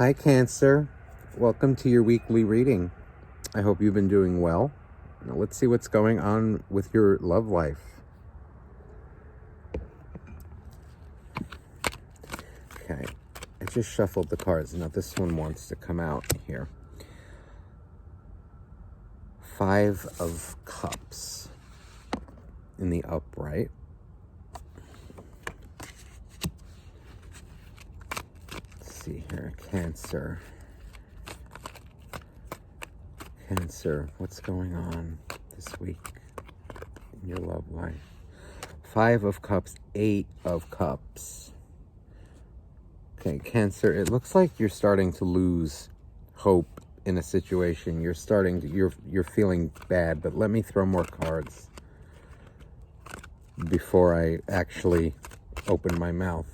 Hi, Cancer. Welcome to your weekly reading. I hope you've been doing well. Now, let's see what's going on with your love life. Okay, I just shuffled the cards. Now, this one wants to come out here. 5 of Cups in the upright. Let's see here, Cancer. Cancer, what's going on this week in your love life? 5 of Cups, 8 of Cups. Okay, Cancer, it looks like you're starting to lose hope in a situation. You're feeling bad, but let me throw more cards before I actually open my mouth.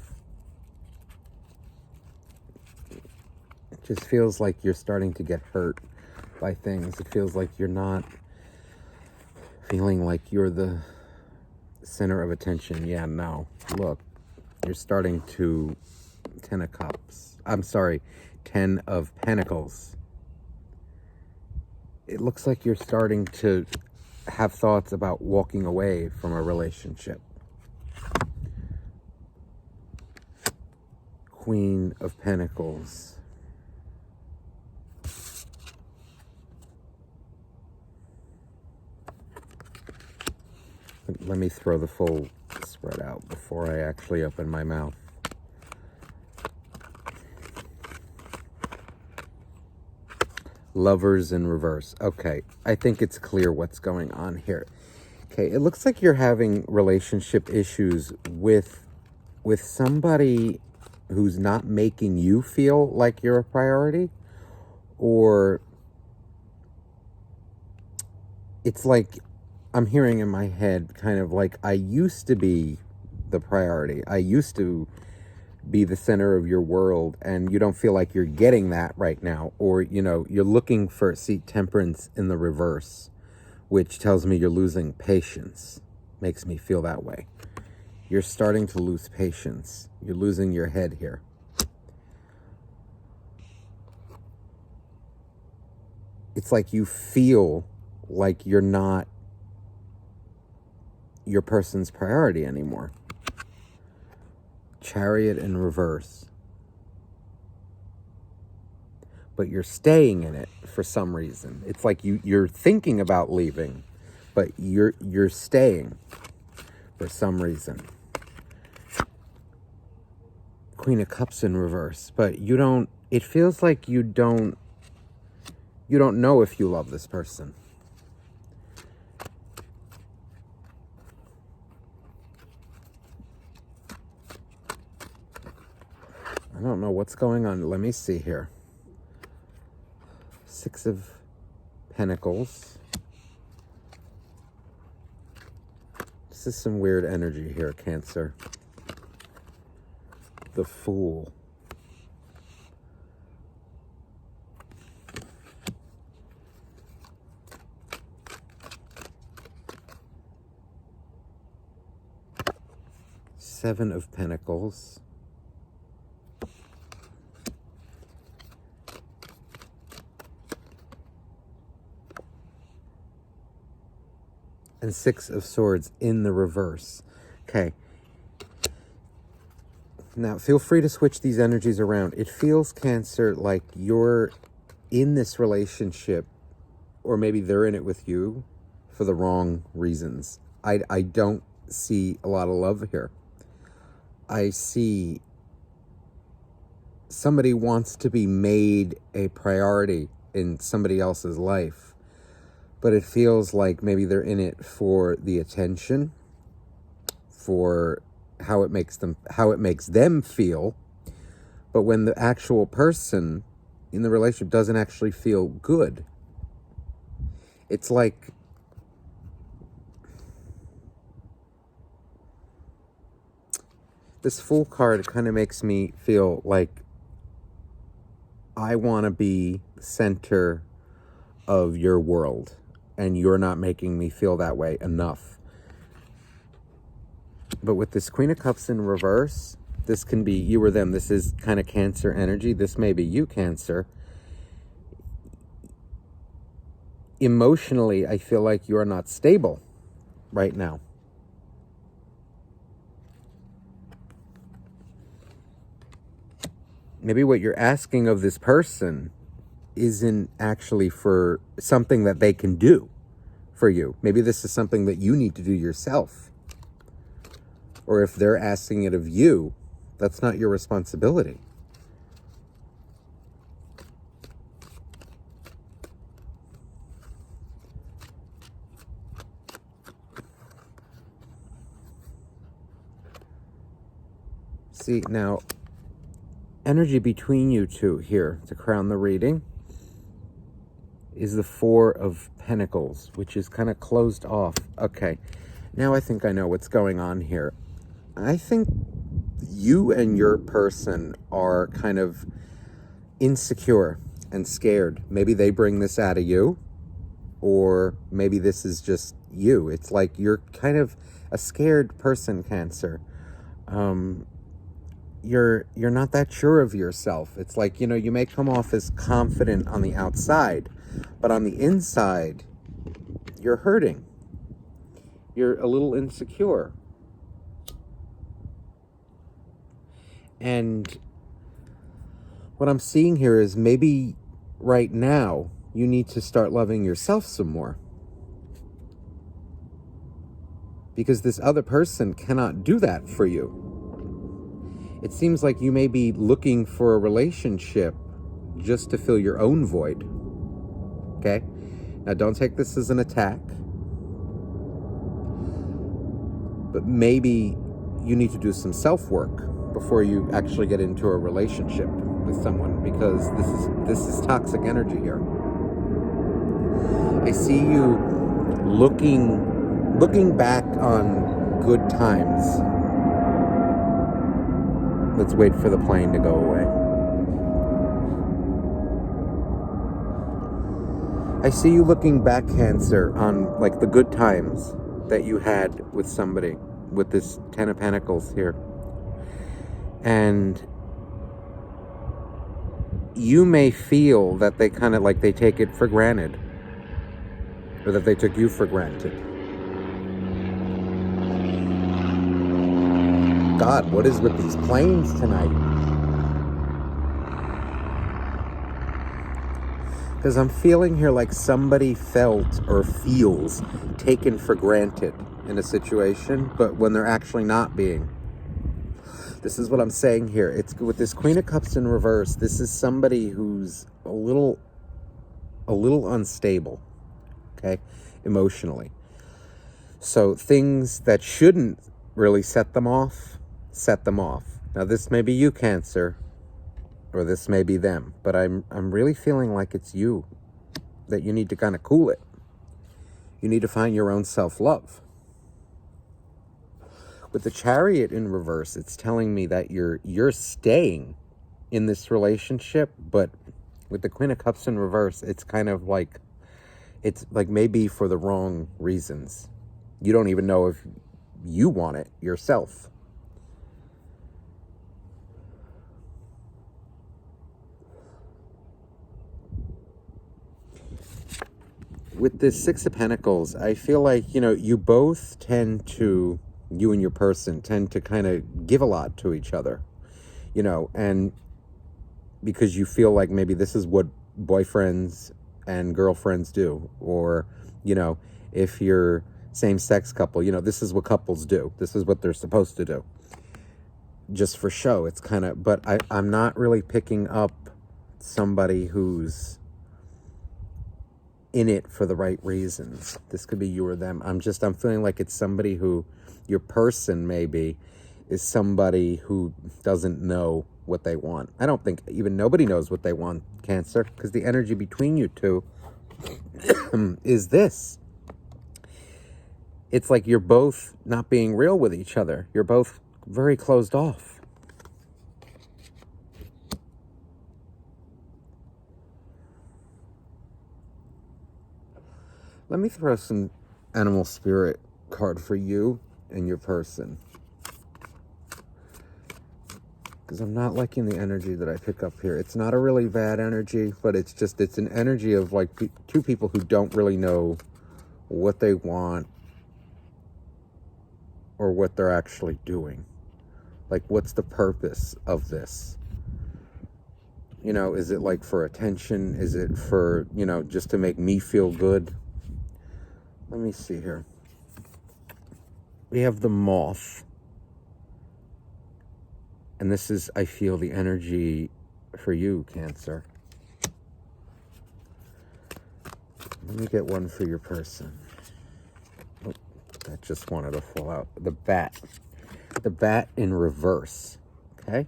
It just feels like you're starting to get hurt by things. It feels like you're not feeling like you're the center of attention. Yeah, no. Look, you're starting to 10 of Cups. I'm sorry, 10 of Pentacles. It looks like you're starting to have thoughts about walking away from a relationship. Queen of Pentacles. Let me throw the full spread out before I actually open my mouth. Lovers in reverse. Okay, I think it's clear what's going on here. Okay, it looks like you're having relationship issues with somebody who's not making you feel like you're a priority, or it's like I'm hearing in my head kind of like, I used to be the priority. I used to be the center of your world, and you don't feel like you're getting that right now. Or, you're looking for, Temperance in the reverse, which tells me you're losing patience. Makes me feel that way. You're starting to lose patience. You're losing your head here. It's like you feel like you're not your person's priority anymore. Chariot in reverse. But you're staying in it for some reason. It's like you're thinking about leaving, but you're staying for some reason. Queen of Cups in reverse. But it feels like you don't know if you love this person. I don't know what's going on. Let me see here. 6 of Pentacles. This is some weird energy here, Cancer. The Fool. Seven of Pentacles. And 6 of Swords in the reverse. Okay. Now, feel free to switch these energies around. It feels, Cancer, like you're in this relationship, or maybe they're in it with you for the wrong reasons. I don't see a lot of love here. I see somebody wants to be made a priority in somebody else's life, but it feels like maybe they're in it for the attention, for how it makes them feel. But when the actual person in the relationship doesn't actually feel good, it's like this Fool card kind of makes me feel like I want to be the center of your world, and you're not making me feel that way enough. But with this Queen of Cups in reverse, This can be you or them. This is kind of Cancer energy. This may be you, Cancer. Emotionally, I feel like you are not stable right now. Maybe what you're asking of this person isn't actually for something that they can do for you. Maybe this is something that you need to do yourself. Or if they're asking it of you, that's not your responsibility. See, now, energy between you two here, to crown the reading, is the Four of Pentacles, which is kind of closed off. Okay, now I think I know what's going on here. I think you and your person are kind of insecure and scared. Maybe they bring this out of you, or maybe this is just you. It's like you're kind of a scared person, Cancer. You're not that sure of yourself. It's like, you may come off as confident on the outside, but on the inside, you're hurting. You're a little insecure. And what I'm seeing here is maybe right now you need to start loving yourself some more. Because this other person cannot do that for you. It seems like you may be looking for a relationship just to fill your own void. Okay? Now, don't take this as an attack. But maybe you need to do some self-work before you actually get into a relationship with someone, because this is toxic energy here. I see you looking back on good times. Let's wait for the plane to go away. I see you looking back, Cancer, on like the good times that you had with somebody, with this Ten of Pentacles here. And you may feel that they kind of like they take it for granted, or that they took you for granted. God, what is with these planes tonight? Because I'm feeling here like somebody felt or feels taken for granted in a situation, but when they're actually not being. This is what I'm saying here. It's with this Queen of Cups in reverse. This is somebody who's a little unstable, okay, emotionally. So things that shouldn't really set them off. Now, this may be you, Cancer, or this may be them, but I'm really feeling like it's you, that you need to kind of cool it. You need to find your own self-love. With the Chariot in reverse, it's telling me that you're staying in this relationship, but with the Queen of Cups in reverse, it's kind of like, it's like maybe for the wrong reasons. You don't even know if you want it yourself. With this Six of Pentacles, I feel like, you both you and your person tend to kind of give a lot to each other, and because you feel like maybe this is what boyfriends and girlfriends do, or, if you're same-sex couple, this is what couples do. This is what they're supposed to do. Just for show, it's kind of, but I'm not really picking up somebody who's in it for the right reasons. This could be you or them. I'm feeling like it's somebody who, your person maybe, is somebody who doesn't know what they want. I don't think even nobody knows what they want, Cancer, because the energy between you two is this. It's like you're both not being real with each other. You're both very closed off. Let me throw some animal spirit card for you and your person. because I'm not liking the energy that I pick up here. It's not a really bad energy, but it's an energy of like two people who don't really know what they want or what they're actually doing. Like, what's the purpose of this? You know, is it like for attention? Is it for, you know, just to make me feel good? Let me see here. We have the Moth. And this is, I feel, the energy for you, Cancer. Let me get one for your person. Oh, that just wanted to fall out. The Bat. The Bat in reverse. Okay?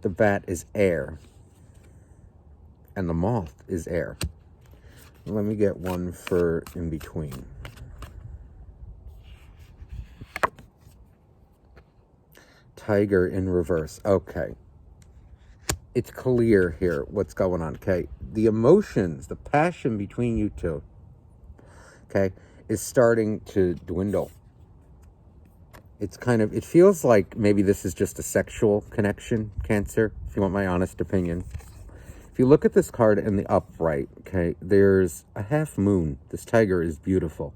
The Bat is air. And the Moth is air. Let me get one for in between. Tiger in reverse. Okay. It's clear here what's going on, okay? The emotions, the passion between you two, okay, is starting to dwindle. It's kind of, it feels like maybe this is just a sexual connection, Cancer, if you want my honest opinion. If you look at this card in the upright, okay, there's a half moon. This tiger is beautiful.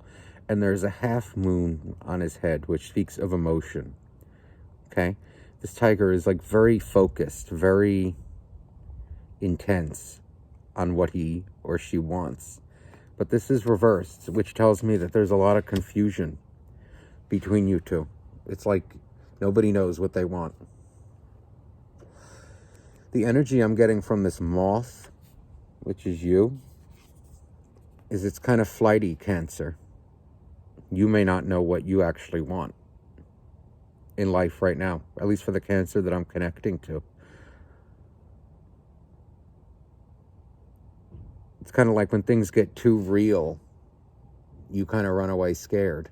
And there's a half moon on his head, which speaks of emotion. Okay, this tiger is like very focused, very intense on what he or she wants. But this is reversed, which tells me that there's a lot of confusion between you two. It's like nobody knows what they want. The energy I'm getting from this Moth, which is you, is it's kind of flighty, Cancer. You may not know what you actually want in life right now, at least for the Cancer that I'm connecting to. It's kind of like when things get too real, you kind of run away scared.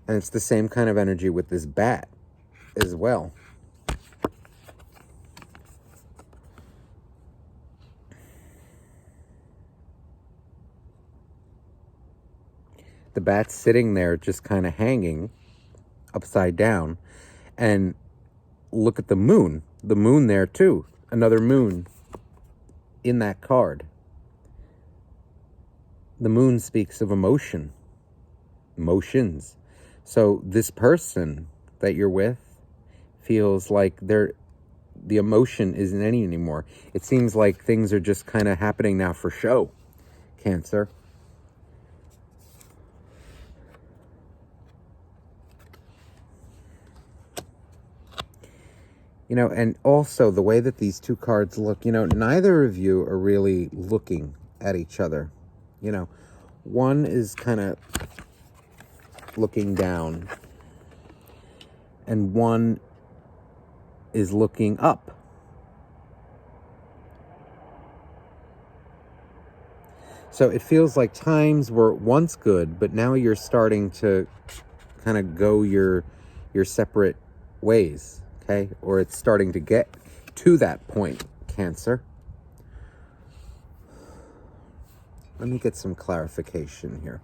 And it's the same kind of energy with this Bat as well. The Bat's sitting there just kind of hanging upside down. And look at the moon. The moon there too. Another moon in that card. The moon speaks of emotion. Emotions. So this person that you're with feels like the emotion isn't any anymore. It seems like things are just kind of happening now for show, Cancer. You know, and also the way that these two cards look, you know, neither of you are really looking at each other. You know, one is kind of looking down and one is looking up. So it feels like times were once good, but now you're starting to kind of go your separate ways. Okay, or it's starting to get to that point, Cancer. Let me get some clarification here.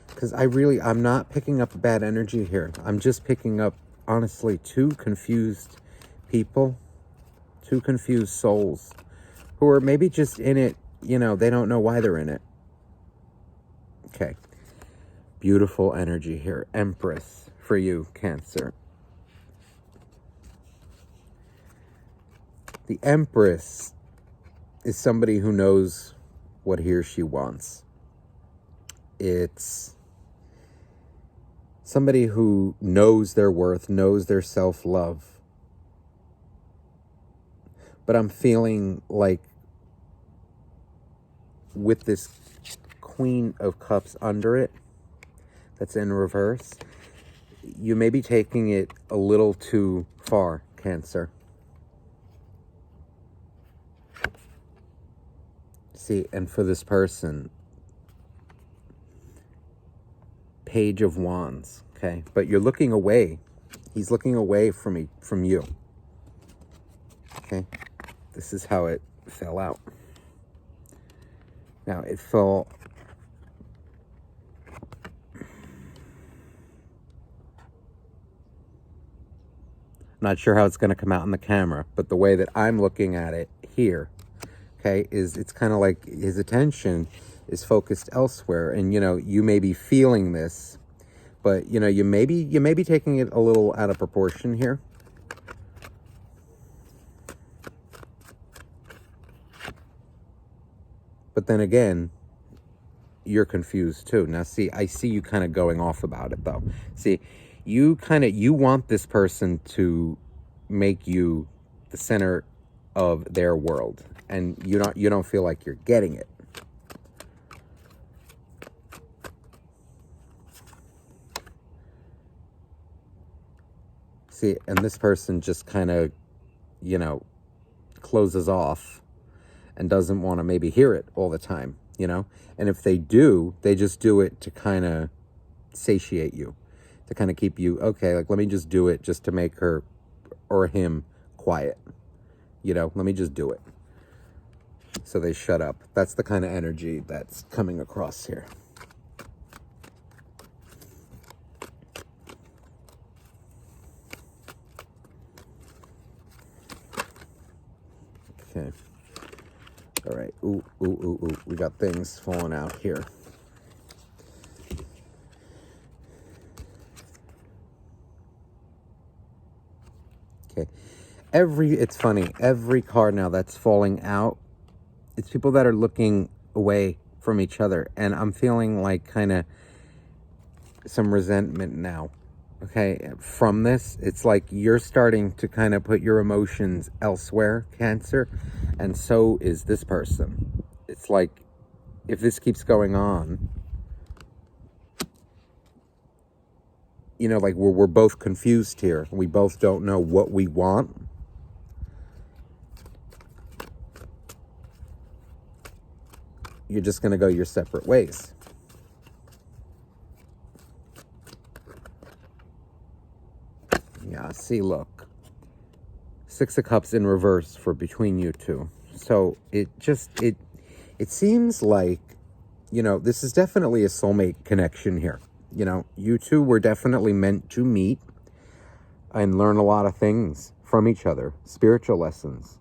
Because I'm not picking up bad energy here. I'm just picking up, honestly, two confused people, two confused souls who are maybe just in it, you know, they don't know why they're in it. Okay. Beautiful energy here. Empress for you, Cancer. The Empress is somebody who knows what he or she wants. It's somebody who knows their worth, knows their self-love. But I'm feeling like with this Queen of Cups under it, that's in reverse, you may be taking it a little too far, Cancer. See, and for this person, Page of Wands, okay? But you're looking away. He's looking away from you. Okay? This is how it fell out. Now, it fell Not sure how it's going to come out in the camera, but the way that I'm looking at it here, okay, is it's kind of like his attention is focused elsewhere. And, you know, you may be feeling this, but, you know, you may be taking it a little out of proportion here. But then again, you're confused too. Now, see, I see you kind of going off about it, though. See, you want this person to make you the center of their world, and you don't feel like you're getting it. See, and this person just kind of, you know, closes off and doesn't want to maybe hear it all the time, you know? And if they do, they just do it to kind of satiate you, to kind of keep you, okay, like, let me just do it just to make her or him quiet, you know? Let me just do it. So they shut up. That's the kind of energy that's coming across here. Okay. All right. Ooh, ooh, ooh, ooh. We got things falling out here. Okay. It's funny. Every card now that's falling out, it's people that are looking away from each other. And I'm feeling like kind of some resentment now. Okay, from this, it's like you're starting to kind of put your emotions elsewhere, Cancer, and so is this person. It's like, if this keeps going on, you know, like we're both confused here. We both don't know what we want. You're just going to go your separate ways. Yeah, see, look. Six of Cups in reverse for between you two. So it seems like, you know, this is definitely a soulmate connection here. You know, you two were definitely meant to meet and learn a lot of things from each other. Spiritual lessons.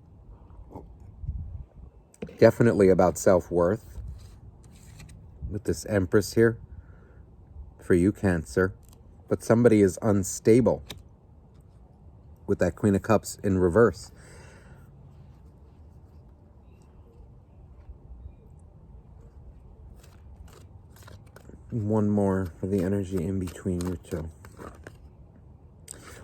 Definitely about self-worth. With this Empress here. For you, Cancer. But somebody is unstable. With that Queen of Cups in reverse. One more for the energy in between you two.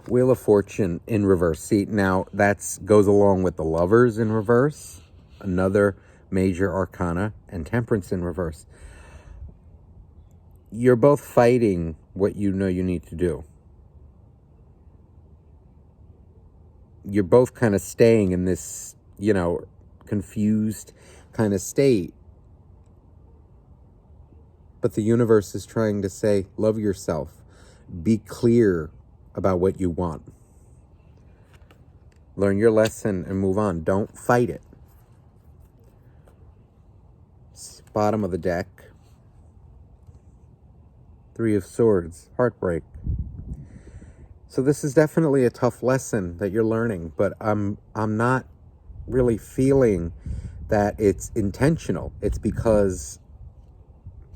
Wheel of Fortune in reverse. See, now that goes along with the Lovers in reverse. Another major arcana. And Temperance in reverse. You're both fighting what you know you need to do. You're both kind of staying in this, you know, confused kind of state. But the universe is trying to say, love yourself. Be clear about what you want. Learn your lesson and move on. Don't fight it. Bottom of the deck. Three of Swords. Heartbreak. So this is definitely a tough lesson that you're learning, but I'm not really feeling that it's intentional. It's because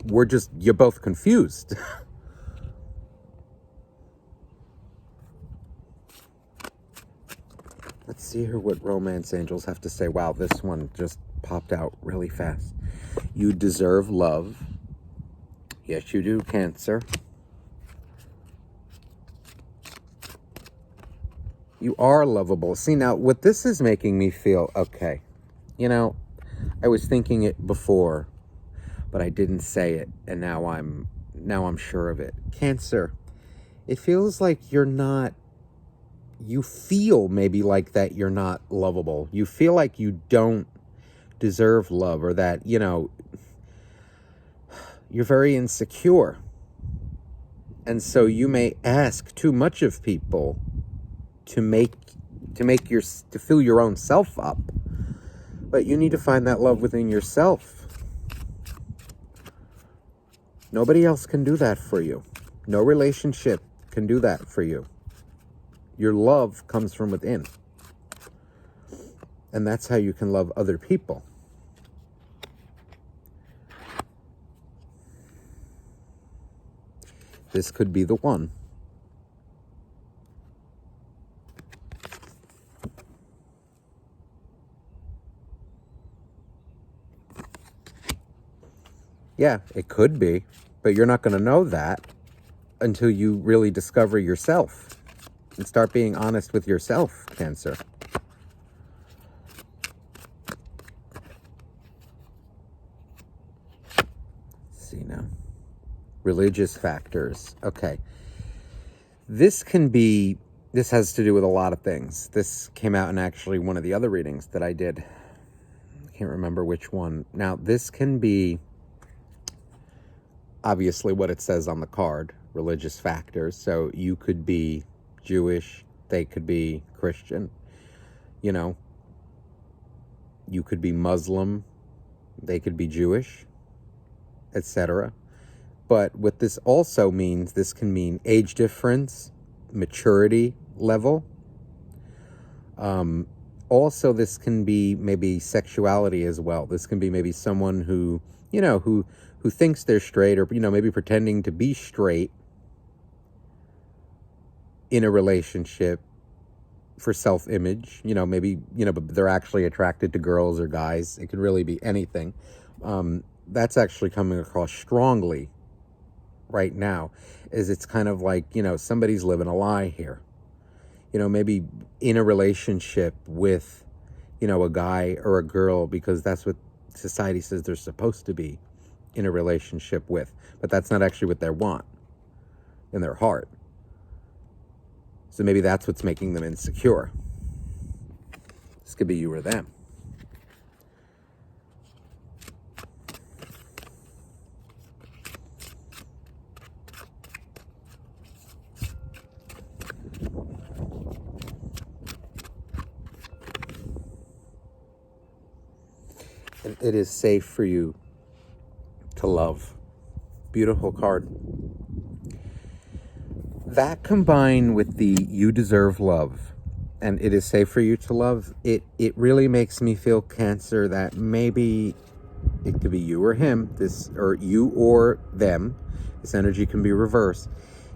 you're both confused. Let's see here what romance angels have to say. Wow, this one just popped out really fast. You deserve love. Yes, you do, Cancer. You are lovable. See, now, what this is making me feel, okay, you know, I was thinking it before, but I didn't say it, and now I'm sure of it. Cancer, it feels like you're not, you feel maybe like that you're not lovable. You feel like you don't deserve love, or that, you know, you're very insecure. And so you may ask too much of people to fill your own self up. But you need to find that love within yourself. Nobody else can do that for you. No relationship can do that for you. Your love comes from within. And that's how you can love other people. This could be the one. Yeah, it could be, but you're not going to know that until you really discover yourself and start being honest with yourself, Cancer. Let's see now. Religious factors. Okay. This has to do with a lot of things. This came out in actually one of the other readings that I did. I can't remember which one. Now, this can be obviously what it says on the card, religious factors. So you could be Jewish, they could be Christian, you know. You could be Muslim, they could be Jewish, etc. But what this also means, this can mean age difference, maturity level. Also, this can be maybe sexuality as well. This can be maybe someone who, you know, who thinks they're straight, or, you know, maybe pretending to be straight in a relationship for self-image, you know, maybe, you know, but they're actually attracted to girls or guys. It could really be anything. That's actually coming across strongly right now, is it's kind of like, you know, somebody's living a lie here. You know, maybe in a relationship with, you know, a guy or a girl, because that's what society says they're supposed to be in a relationship with, but that's not actually what they want in their heart. So maybe that's what's making them insecure. This could be you or them. And it is safe for you to love. Beautiful card. That combined with the you deserve love and it is safe for you to love, it really makes me feel, Cancer, that maybe it could be you or him, this, or you or them. This energy can be reversed.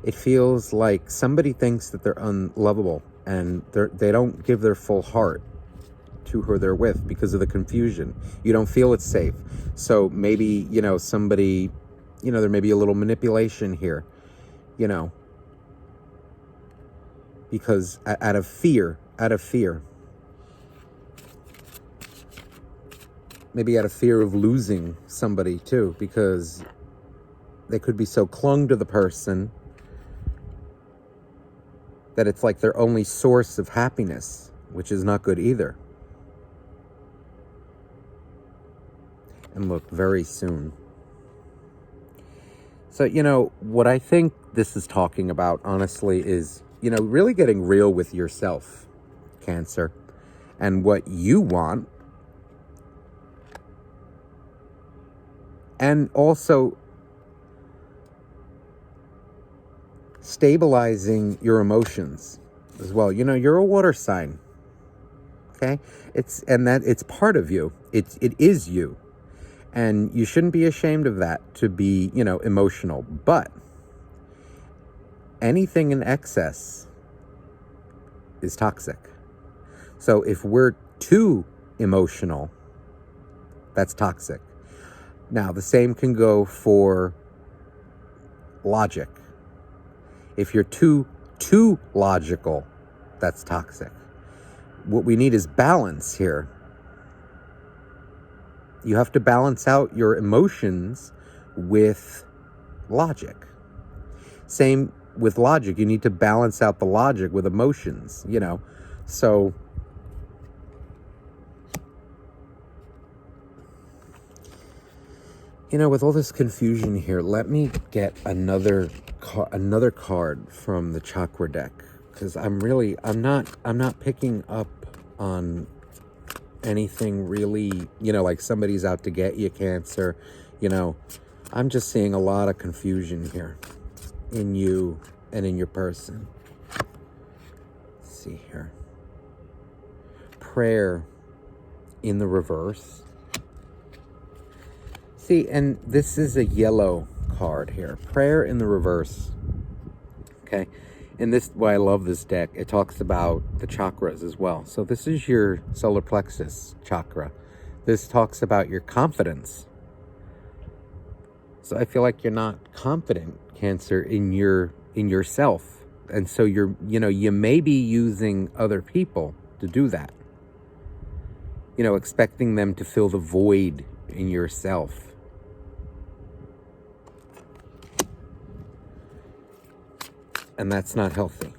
It feels like somebody thinks that they're unlovable and they don't give their full heart to who they're with because of the confusion. You don't feel it's safe. So maybe, you know, somebody, you know, there may be a little manipulation here, you know, because out of fear, maybe out of fear of losing somebody too, because they could be so clung to the person that it's like their only source of happiness, which is not good either. And look, very soon. So, you know, what I think this is talking about, honestly, is, you know, really getting real with yourself, Cancer, and what you want. And also stabilizing your emotions as well. You know, you're a water sign. Okay? It's part of you. It is you. And you shouldn't be ashamed of that, to be, you know, emotional. But anything in excess is toxic. So if we're too emotional, that's toxic. Now, the same can go for logic. If you're too logical, that's toxic. What we need is balance here. You have to balance out your emotions with logic. Same with logic. You need to balance out the logic with emotions, you know. So you know, with all this confusion here, let me get another card from the chakra deck, because I'm not picking up on anything really, you know, like somebody's out to get you, Cancer. You know, I'm just seeing a lot of confusion here in you and in your person. see here. Prayer in the reverse. See, and this is a yellow card here. Prayer in the reverse. Okay. And this, why I love this deck, it talks about the chakras as well. So this is your solar plexus chakra. This talks about your confidence. So I feel like you're not confident, Cancer, in yourself. And so you may be using other people to do that. Expecting them to fill the void in yourself. And that's not healthy.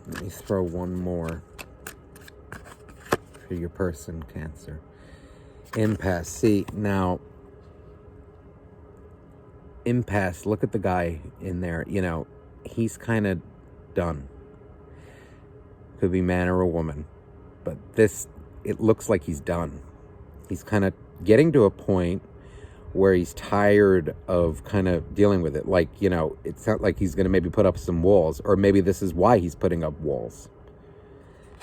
Let me throw one more for your person, Cancer. Impasse. See, now, impasse, look at the guy in there. He's kind of done. Could be man or a woman. But it looks like he's done. He's kind of getting to a point where he's tired of kind of dealing with it. Like, it's not like he's going to maybe put up some walls, or maybe this is why he's putting up walls.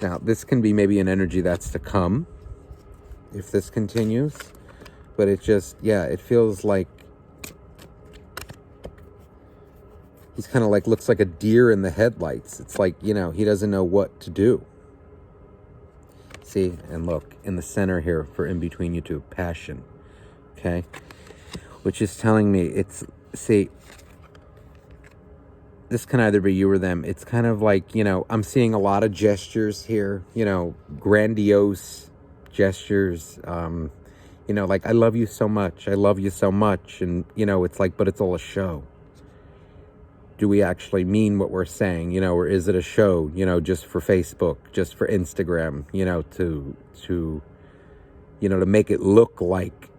Now, this can be maybe an energy that's to come if this continues, but it just, it feels like he's kind of like, looks like a deer in the headlights. It's like, he doesn't know what to do. See, and look, in the center here for in between you two, passion. Okay? Which is telling me see, this can either be you or them. It's kind of like, I'm seeing a lot of gestures here, grandiose gestures. Like, I love you so much. I love you so much. And, it's like, but it's all a show. Do we actually mean what we're saying, or is it a show, just for Facebook, just for Instagram, to make it look like,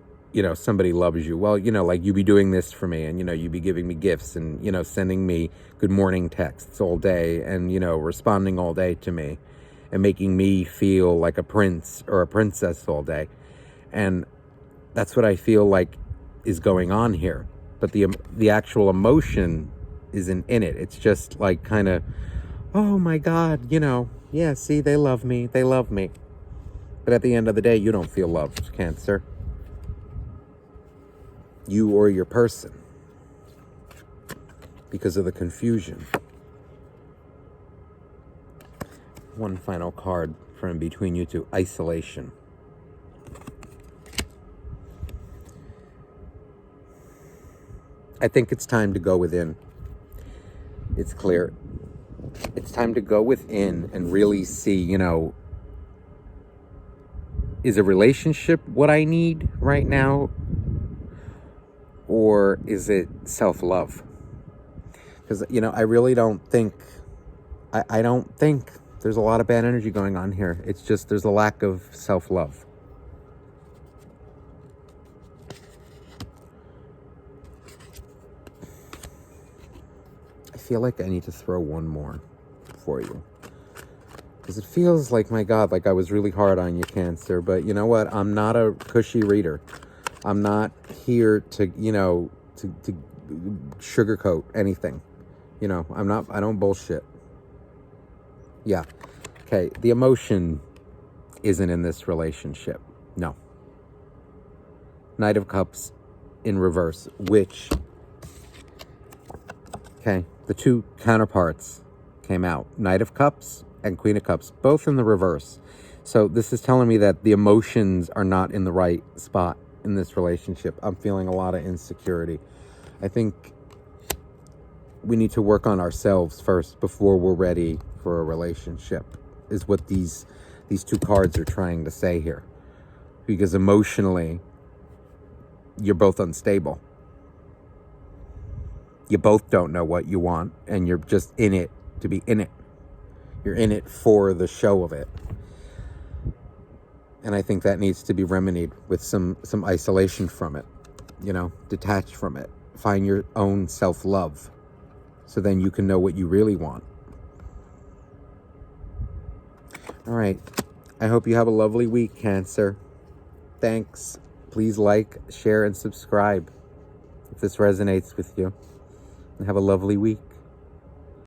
somebody loves you. Well, like, you be doing this for me, and, you be giving me gifts and, sending me good morning texts all day and, responding all day to me and making me feel like a prince or a princess all day. And that's what I feel like is going on here. But the actual emotion isn't in it. It's just like kind of, oh my God, yeah, see, they love me. They love me. But at the end of the day, you don't feel loved, Cancer. You or your person, because of the confusion. One final card from between you two, isolation. I think it's time to go within. It's clear. It's time to go within and really see, is a relationship what I need right now? Or is it self-love? Because, I really don't think, I don't think there's a lot of bad energy going on here. It's just there's a lack of self-love. I feel like I need to throw one more for you. Because it feels like, my God, like I was really hard on you, Cancer. But you know what? I'm not a cushy reader. I'm not here to, to sugarcoat anything. I don't bullshit. Yeah. Okay. The emotion isn't in this relationship. No. Knight of Cups in reverse, which, okay, the two counterparts came out. Knight of Cups and Queen of Cups, both in the reverse. So this is telling me that the emotions are not in the right spot in this relationship. I'm feeling a lot of insecurity. I think we need to work on ourselves first before we're ready for a relationship, is what these two cards are trying to say here. Because emotionally, you're both unstable. You both don't know what you want, and you're just in it to be in it. You're in it for the show of it. And I think that needs to be remedied with some isolation from it, detach from it. Find your own self-love so then you can know what you really want. All right. I hope you have a lovely week, Cancer. Thanks. Please like, share, and subscribe. if this resonates with you. And have a lovely week.